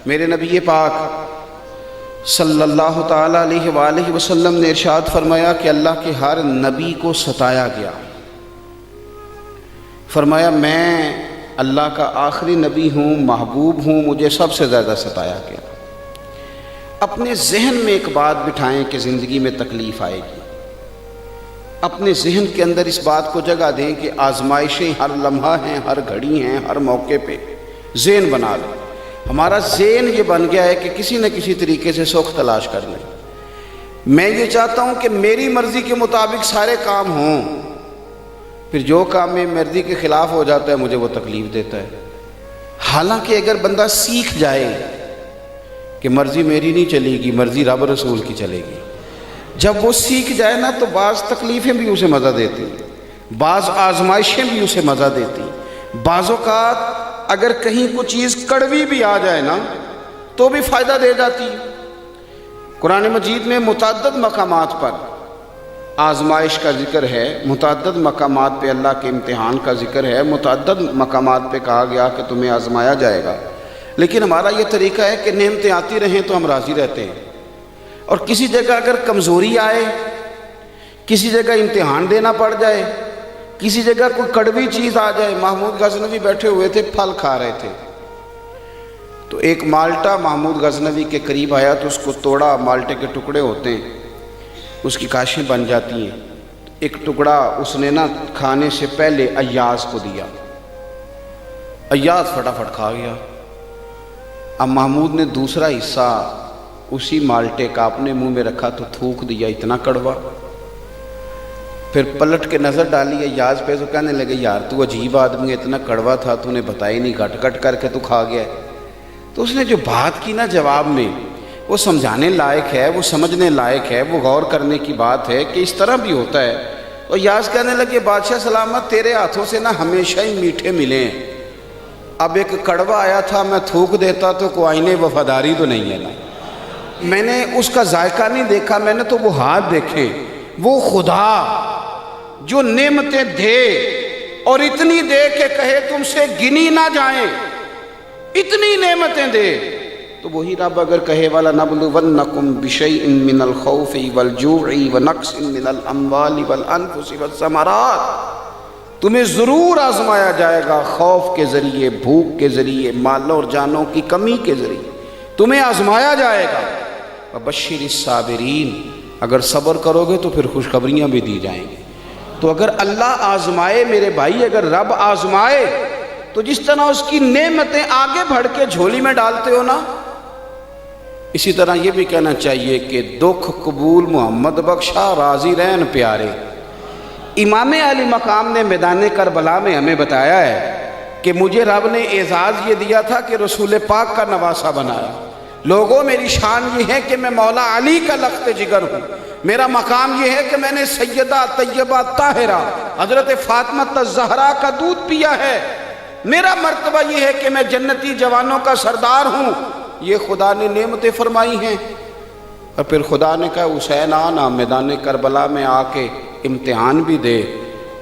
میرے نبی پاک صلی اللہ تعالیٰ علیہ وآلہ وسلم نے ارشاد فرمایا کہ اللہ کے ہر نبی کو ستایا گیا۔ فرمایا میں اللہ کا آخری نبی ہوں، محبوب ہوں، مجھے سب سے زیادہ ستایا گیا۔ اپنے ذہن میں ایک بات بٹھائیں کہ زندگی میں تکلیف آئے گی، اپنے ذہن کے اندر اس بات کو جگہ دیں کہ آزمائشیں ہر لمحہ ہیں، ہر گھڑی ہیں، ہر موقع پہ ذہن بنا لیں۔ ہمارا ذہن یہ بن گیا ہے کہ کسی نہ کسی طریقے سے سکھ تلاش کر لیں۔ میں یہ چاہتا ہوں کہ میری مرضی کے مطابق سارے کام ہوں، پھر جو کام میں مرضی کے خلاف ہو جاتا ہے مجھے وہ تکلیف دیتا ہے۔ حالانکہ اگر بندہ سیکھ جائے کہ مرضی میری نہیں چلے گی، مرضی رب رسول کی چلے گی، جب وہ سیکھ جائے نا تو بعض تکلیفیں بھی اسے مزہ دیتی، بعض آزمائشیں بھی اسے مزہ دیتی۔ بعض اوقات اگر کہیں کوئی چیز کڑوی بھی آ جائے نا تو بھی فائدہ دے جاتی ہے۔ قرآن مجید میں متعدد مقامات پر آزمائش کا ذکر ہے، متعدد مقامات پہ اللہ کے امتحان کا ذکر ہے، متعدد مقامات پہ کہا گیا کہ تمہیں آزمایا جائے گا۔ لیکن ہمارا یہ طریقہ ہے کہ نعمتیں آتی رہیں تو ہم راضی رہتے ہیں، اور کسی جگہ اگر کمزوری آئے، کسی جگہ امتحان دینا پڑ جائے، کسی جگہ کوئی کڑوی چیز آ جائے۔ محمود غزنوی بیٹھے ہوئے تھے، پھل کھا رہے تھے، تو ایک مالٹا محمود غزنوی کے قریب آیا تو اس کو توڑا، مالٹے کے ٹکڑے ہوتے ہیں، اس کی کاشیں بن جاتی ہیں۔ ایک ٹکڑا اس نے نا کھانے سے پہلے ایاز کو دیا، ایاز فٹافٹ کھا گیا۔ اب محمود نے دوسرا حصہ اسی مالٹے کا اپنے منہ میں رکھا تو تھوک دیا، اتنا کڑوا۔ پھر پلٹ کے نظر ڈالی ایاز پہ تو کہنے لگے یار تو عجیب آدمی ہے، اتنا کڑوا تھا تو نے بتایا نہیں، گھٹ گھٹ کر کے تو کھا گیا ہے۔ تو اس نے جو بات کی نا جواب میں، وہ سمجھانے لائق ہے، وہ سمجھنے لائق ہے، وہ غور کرنے کی بات ہے کہ اس طرح بھی ہوتا ہے۔ اور ایاز کہنے لگے بادشاہ سلامت، تیرے ہاتھوں سے نا ہمیشہ ہی میٹھے ملے ہیں، اب ایک کڑوا آیا تھا میں تھوک دیتا تو کوئی آئینے وفاداری تو نہیں ہے نا، میں نے اس کا ذائقہ نہیں دیکھا، میں نے تو وہ ہاتھ دیکھے۔ وہ خدا جو نعمتیں دے اور اتنی دے کہ کہے تم سے گنی نہ جائیں، اتنی نعمتیں دے، تو وہی رب اگر کہے وَلَنَبْلُوَنَّكُمْ بِشَيْءٍ مِّنَ الْخَوْفِ وَالْجُوعِ وَنَقْصٍ مِّنَ الْأَمْوَالِ وَالْأَنفُسِ وَالثَّمَرَاتِ، تمہیں ضرور آزمایا جائے گا، خوف کے ذریعے، بھوک کے ذریعے، مالوں اور جانوں کی کمی کے ذریعے تمہیں آزمایا جائے گا۔ وَبَشِّرِ الصَّابِرِينَ، اگر صبر کرو گے تو پھر خوشخبریاں بھی دی جائیں گی۔ تو اگر اللہ آزمائے میرے بھائی، اگر رب آزمائے تو جس طرح اس کی نعمتیں آگے بڑھ کے جھولی میں ڈالتے ہو نا، اسی طرح یہ بھی کہنا چاہیے کہ دکھ قبول محمد بخشا، راضی رہن پیارے۔ امام علی مقام نے میدان کربلا میں ہمیں بتایا ہے کہ مجھے رب نے اعزاز یہ دیا تھا کہ رسول پاک کا نواسہ بنایا۔ لوگوں میری شان یہ ہے کہ میں مولا علی کا لخت جگر ہوں، میرا مقام یہ ہے کہ میں نے سیدہ طیبہ طاہرہ حضرت فاطمہ الزہرا کا دودھ پیا ہے، میرا مرتبہ یہ ہے کہ میں جنتی جوانوں کا سردار ہوں۔ یہ خدا نے نعمتیں فرمائی ہیں۔ اور پھر خدا نے کہا حسین آنا میدان کربلا میں آ کے امتحان بھی دے۔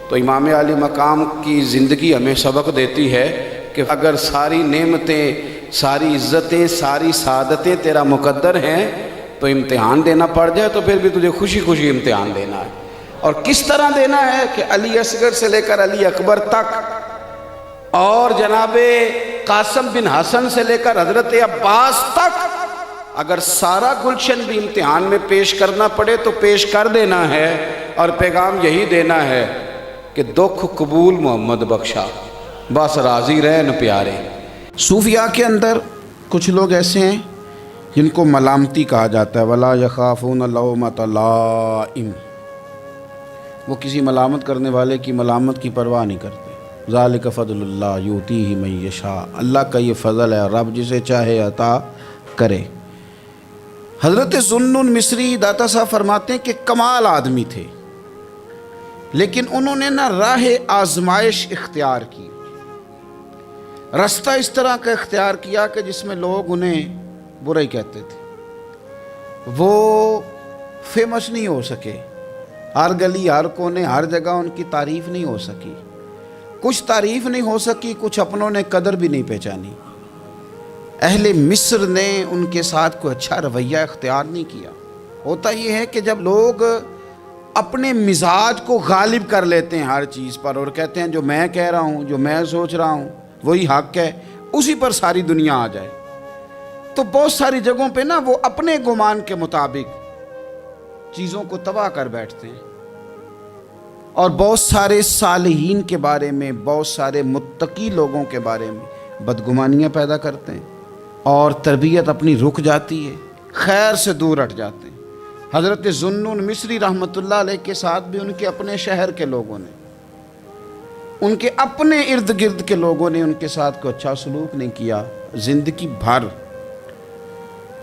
تو امام علی مقام کی زندگی ہمیں سبق دیتی ہے کہ اگر ساری نعمتیں، ساری عزتیں، ساری سعادتیں تیرا مقدر ہیں تو امتحان دینا پڑ جائے تو پھر بھی تجھے خوشی خوشی امتحان دینا ہے۔ اور کس طرح دینا ہے کہ علی اصغر سے لے کر علی اکبر تک، اور جناب قاسم بن حسن سے لے کر حضرت عباس تک، اگر سارا گلشن بھی امتحان میں پیش کرنا پڑے تو پیش کر دینا ہے، اور پیغام یہی دینا ہے کہ دکھ قبول محمد بخشا، بس راضی رہن پیارے۔ صوفیاء کے اندر کچھ لوگ ایسے ہیں جن کو ملامتی کہا جاتا ہے، وَلَا يَخَافُونَ لَوْمَةَ لَائِمٍ، وہ کسی ملامت کرنے والے کی ملامت کی پرواہ نہیں کرتے۔ ذَلِكَ فَضْلُ اللَّهِ يُؤْتِيهِ مَن يَشَاءُ، اللہ کا یہ فضل ہے، رب جسے چاہے عطا کرے۔ حضرت ذوالنون مصری داتا صاحب فرماتے ہیں کہ کمال آدمی تھے، لیکن انہوں نے نہ راہ آزمائش اختیار کی، رستہ اس طرح کا اختیار کیا کہ جس میں لوگ انہیں برا ہی کہتے تھے، وہ فیمس نہیں ہو سکے، ہر گلی ہر کونے ہر جگہ ان کی تعریف نہیں ہو سکی، کچھ تعریف نہیں ہو سکی، کچھ اپنوں نے قدر بھی نہیں پہچانی۔ اہل مصر نے ان کے ساتھ کوئی اچھا رویہ اختیار نہیں کیا۔ ہوتا یہ ہے کہ جب لوگ اپنے مزاج کو غالب کر لیتے ہیں ہر چیز پر اور کہتے ہیں جو میں کہہ رہا ہوں، جو میں سوچ رہا ہوں وہی حق ہے، اسی پر ساری دنیا آ جائے، تو بہت ساری جگہوں پہ نا وہ اپنے گمان کے مطابق چیزوں کو تباہ کر بیٹھتے ہیں، اور بہت سارے صالحین کے بارے میں، بہت سارے متقی لوگوں کے بارے میں بدگمانیاں پیدا کرتے ہیں، اور تربیت اپنی رک جاتی ہے، خیر سے دور ہٹ جاتے ہیں۔ حضرت ذوالنون مصری رحمۃ اللہ علیہ کے ساتھ بھی ان کے اپنے شہر کے لوگوں نے، ان کے اپنے ارد گرد کے لوگوں نے ان کے ساتھ کوئی اچھا سلوک نہیں کیا۔ زندگی بھر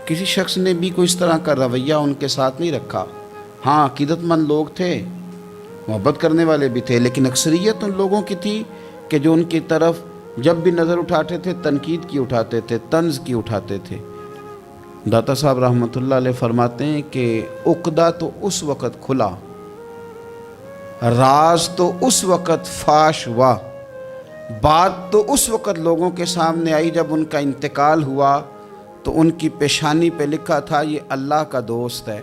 کسی شخص نے بھی کوئی اس طرح کا رویہ ان کے ساتھ نہیں رکھا۔ ہاں، عقیدت مند لوگ تھے، محبت کرنے والے بھی تھے، لیکن اکثریت ان لوگوں کی تھی کہ جو ان کی طرف جب بھی نظر اٹھاتے تھے تنقید کی اٹھاتے تھے، طنز کی اٹھاتے تھے۔ داتا صاحب رحمۃ اللہ علیہ فرماتے ہیں کہ عقدہ تو اس وقت کھلا، راز تو اس وقت فاش ہوا، بات تو اس وقت لوگوں کے سامنے آئی جب ان کا انتقال ہوا تو ان کی پیشانی پہ لکھا تھا یہ اللہ کا دوست ہے،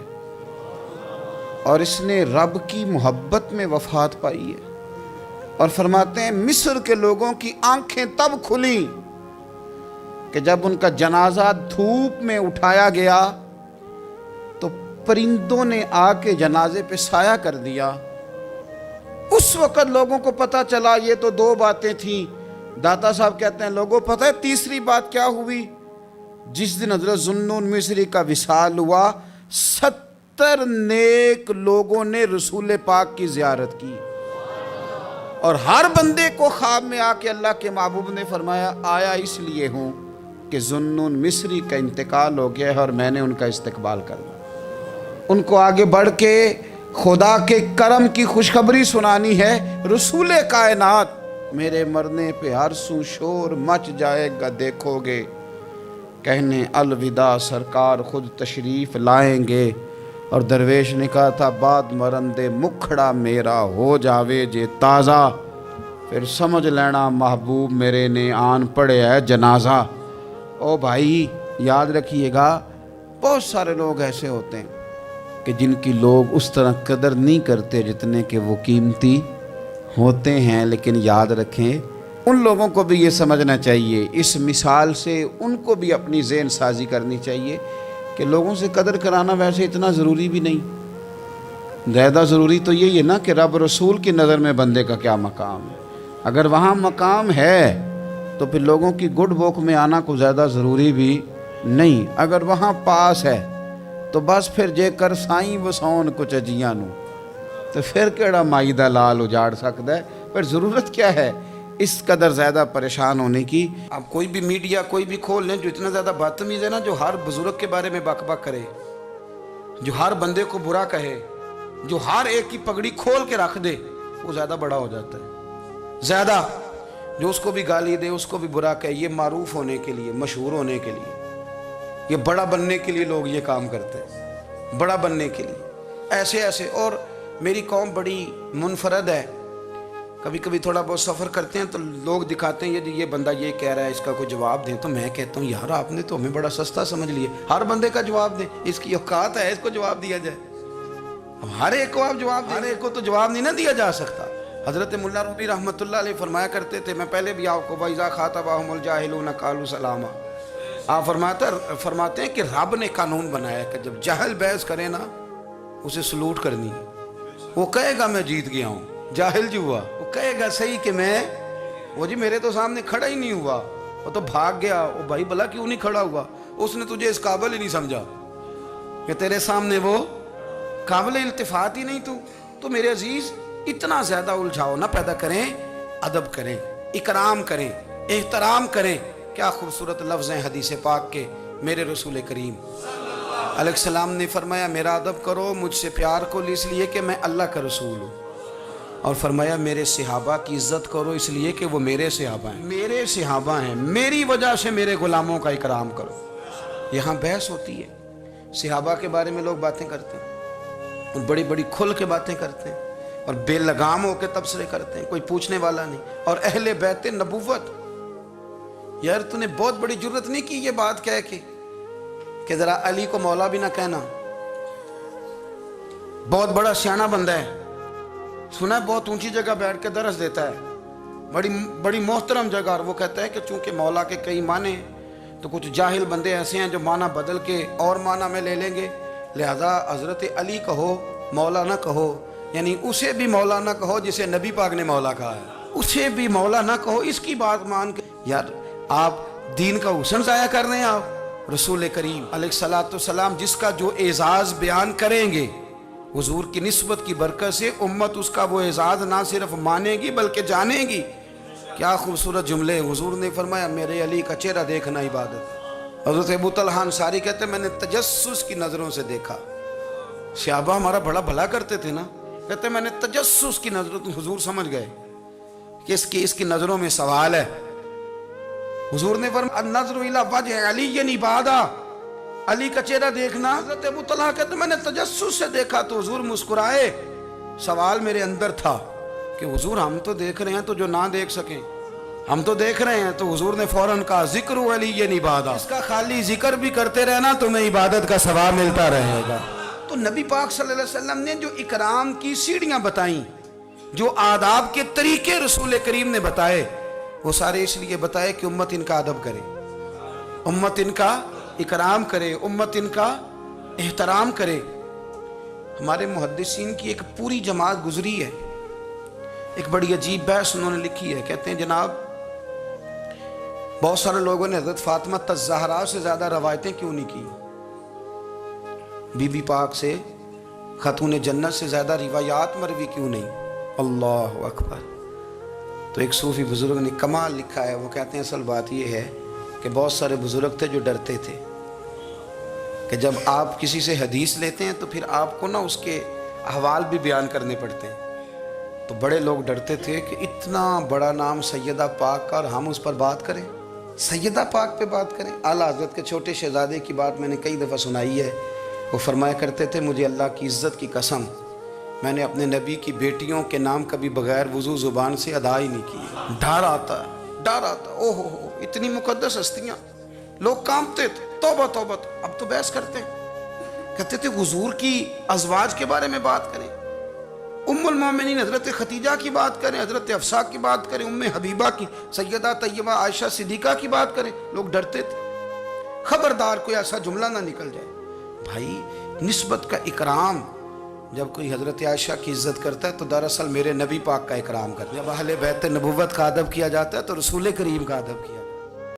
اور اس نے رب کی محبت میں وفات پائی ہے۔ اور فرماتے ہیں مصر کے لوگوں کی آنکھیں تب کھلیں کہ جب ان کا جنازہ دھوپ میں اٹھایا گیا تو پرندوں نے آ کے جنازے پہ سایہ کر دیا۔ اس وقت لوگوں کو پتہ چلا یہ تو دو باتیں تھیں۔ داتا صاحب کہتے ہیں لوگوں پتہ ہے تیسری بات کیا ہوئی؟ جس دن حضرت ذوالنون مصری کا وصال ہوا 70 نیک لوگوں نے رسول پاک کی زیارت کی، اور ہر بندے کو خواب میں آ کے اللہ کے محبوب نے فرمایا آیا اس لیے ہوں کہ ذوالنون مصری کا انتقال ہو گیا ہے اور میں نے ان کا استقبال کرنا، ان کو آگے بڑھ کے خدا کے کرم کی خوشخبری سنانی ہے۔ رسول کائنات میرے مرنے پہ ہر سو شور مچ جائے گا دیکھو گے، کہنے الوداع سرکار خود تشریف لائیں گے۔ اور درویش نے کہا تھا بعد مرندے مکھڑا میرا ہو جاوے جے تازہ، پھر سمجھ لینا محبوب میرے نے آن پڑے ہے جنازہ۔ او بھائی یاد رکھیے گا، بہت سارے لوگ ایسے ہوتے ہیں کہ جن کی لوگ اس طرح قدر نہیں کرتے جتنے کہ وہ قیمتی ہوتے ہیں، لیکن یاد رکھیں ان لوگوں کو بھی یہ سمجھنا چاہیے، اس مثال سے ان کو بھی اپنی ذہن سازی کرنی چاہیے کہ لوگوں سے قدر کرانا ویسے اتنا ضروری بھی نہیں، زیادہ ضروری تو یہی ہے نا کہ رب رسول کی نظر میں بندے کا کیا مقام ہے۔ اگر وہاں مقام ہے تو پھر لوگوں کی گڈ بک میں آنا کو زیادہ ضروری بھی نہیں۔ اگر وہاں پاس ہے تو بس پھر جے کر سائیں وسون کچھ اجیاں نو، تو پھر کیڑا مائی دا لال اجاڑ سکتا ہے، پھر ضرورت کیا ہے اس قدر زیادہ پریشان ہونے کی۔ اب کوئی بھی میڈیا کوئی بھی کھول لیں جو اتنا زیادہ بدتمیز ہے نا، جو ہر بزرگ کے بارے میں بک بک کرے، جو ہر بندے کو برا کہے، جو ہر ایک کی پگڑی کھول کے رکھ دے، وہ زیادہ بڑا ہو جاتا ہے۔ زیادہ جو اس کو بھی گالی دے، اس کو بھی برا کہے، یہ معروف ہونے کے لیے، مشہور ہونے کے لیے، یہ بڑا بننے کے لیے لوگ یہ کام کرتے ہیں، بڑا بننے کے لیے ایسے ایسے۔ اور میری قوم بڑی منفرد ہے، کبھی کبھی تھوڑا بہت سفر کرتے ہیں تو لوگ دکھاتے ہیں یہ بندہ یہ کہہ رہا ہے اس کا کوئی جواب دیں، تو میں کہتا ہوں یار آپ نے تو ہمیں بڑا سستا سمجھ لیا، ہر بندے کا جواب دیں، اس کی اوقات ہے اس کو جواب دیا جائے؟ ہر ایک کو آپ جواب دیں، ہر ایک کو تو جواب نہیں نہ دیا جا سکتا۔ حضرت ملا رومی رحمۃ اللہ علیہ فرمایا کرتے تھے، میں پہلے بھی آپ کو وَإِذَا خَاطَبَهُمُ الْجَاهِلُونَ قَالُوا سَلَامًا، آپ فرماتے ہیں کہ رب نے قانون بنایا ہے کہ جب جاہل بحث کرے نا اسے سلوٹ کرنی ہے، وہ کہے گا میں جیت گیا ہوں، جاہل جو ہوا وہ کہے گا صحیح کہ میں وہ جی میرے تو سامنے کھڑا ہی نہیں ہوا، وہ تو بھاگ گیا، وہ بھائی بھلا کیوں نہیں کھڑا ہوا، اس نے تجھے اس قابل ہی نہیں سمجھا کہ تیرے سامنے وہ قابل التفات ہی نہیں۔ تو میرے عزیز اتنا زیادہ الجھاؤ نہ پیدا کریں، ادب کریں، اکرام کریں، احترام کریں۔ کیا خوبصورت لفظ ہیں حدیث پاک کے، میرے رسول کریم علیہ السلام نے فرمایا میرا ادب کرو مجھ سے پیار کو اس لیے کہ میں اللہ کا رسول ہوں، اور فرمایا میرے صحابہ کی عزت کرو اس لیے کہ وہ میرے صحابہ ہیں، میرے صحابہ ہیں، میری وجہ سے میرے غلاموں کا اکرام کرو۔ یہاں بحث ہوتی ہے، صحابہ کے بارے میں لوگ باتیں کرتے ہیں، اور بڑی بڑی کھل کے باتیں کرتے ہیں، اور بے لگام ہو کے تبصرے کرتے ہیں، کوئی پوچھنے والا نہیں۔ اور اہل بیت نبوت یار تو نے بہت بڑی جرت نہیں کی یہ بات کہہ کے کہ ذرا علی کو مولا بھی نہ کہنا. بہت بڑا سیانا بندہ ہے, سنا ہے بہت اونچی جگہ بیٹھ کے درس دیتا ہے, بڑی محترم جگہ, اور وہ کہتا ہے کہ چونکہ مولا کے کئی معنی تو کچھ جاہل بندے ایسے ہیں جو معنی بدل کے اور معنی میں لے لیں گے, لہذا حضرت علی کہو مولا نہ کہو, یعنی اسے بھی مولا نہ کہو جسے نبی پاک نے مولا کہا ہے, اسے بھی مولا نہ کہو, اس کی بات مان کے. یار آپ دین کا حسن ضائع کر رہے ہیں. آپ رسول کریم علیہ السلام جس کا جو اعزاز بیان کریں گے حضور کی نسبت کی برکت سے امت اس کا وہ اعزاز نہ صرف مانے گی بلکہ جانے گی. کیا خوبصورت جملے. حضور نے فرمایا میرے علی کا چہرہ دیکھنا عبادت. حضرت ابو طلحہ انصاری کہتے ہیں میں نے تجسس کی نظروں سے دیکھا. صحابہ ہمارا بڑا بھلا کرتے تھے نا, کہتے ہیں میں نے تجسس کی نظروں, حضور سمجھ گئے کہ اس کی نظروں میں سوال ہے. حضور نے فرمایا النظر الی وجہ علی عبادہ, علی کا چہرہ دیکھنا. حضرت ابو طلحہ کہتے ہیں میں نے تجسس سے دیکھا تو حضور مسکرائے. سوال میرے اندر تھا کہ حضور ہم تو دیکھ رہے ہیں تو جو نہ دیکھ سکیں, ہم تو دیکھ رہے ہیں. تو حضور نے فوراً کہا ذکر علی عبادہ, اس کا خالی ذکر بھی کرتے رہنا تمہیں عبادت کا ثواب ملتا رہے گا. تو نبی پاک صلی اللہ علیہ وسلم نے جو اکرام کی سیڑھیاں بتائیں, جو آداب کے طریقے رسول کریم نے بتائے, وہ سارے اس لیے بتائے کہ امت ان کا ادب کرے, امت ان کا اکرام کرے, امت ان کا احترام کرے. ہمارے محدثین کی ایک پوری جماعت گزری ہے, ایک بڑی عجیب بحث انہوں نے لکھی ہے. کہتے ہیں جناب بہت سارے لوگوں نے حضرت فاطمہ الزہرا سے زیادہ روایتیں کیوں نہیں کی, بی بی پاک سے خاتون جنت سے زیادہ روایات مروی کیوں نہیں. اللہ اکبر. تو ایک صوفی بزرگ نے کمال لکھا ہے, وہ کہتے ہیں اصل بات یہ ہے کہ بہت سارے بزرگ تھے جو ڈرتے تھے کہ جب آپ کسی سے حدیث لیتے ہیں تو پھر آپ کو نا اس کے احوال بھی بیان کرنے پڑتے ہیں. تو بڑے لوگ ڈرتے تھے کہ اتنا بڑا نام سیدہ پاک کا اور ہم اس پر بات کریں, سیدہ پاک پہ بات کریں. اعلیٰ حضرت کے چھوٹے شہزادے کی بات میں نے کئی دفعہ سنائی ہے. وہ فرمایا کرتے تھے مجھے اللہ کی عزت کی قسم میں نے اپنے نبی کی بیٹیوں کے نام کبھی بغیر وضو زبان سے ادا ہی نہیں کی. ڈر آتا, ڈر آتا. او ہو اتنی مقدس ہستیاں, لوگ کانپتے تھے. توبہ توبہ. اب تو بحث کرتے ہیں, کہتے تھے حضور کی ازواج کے بارے میں بات کریں, ام المومنین حضرت ختیجہ کی بات کریں, حضرت حفصہ کی بات کریں, ام حبیبہ کی, سیدہ طیبہ عائشہ صدیقہ کی بات کریں. لوگ ڈرتے تھے, خبردار کوئی ایسا جملہ نہ نکل جائے. بھائی نسبت کا اکرام, جب کوئی حضرت عائشہ کی عزت کرتا ہے تو دراصل میرے نبی پاک کا اکرام کرتا ہے. جب اہل بیت نبوت کا ادب کیا جاتا ہے تو رسول کریم کا ادب کیا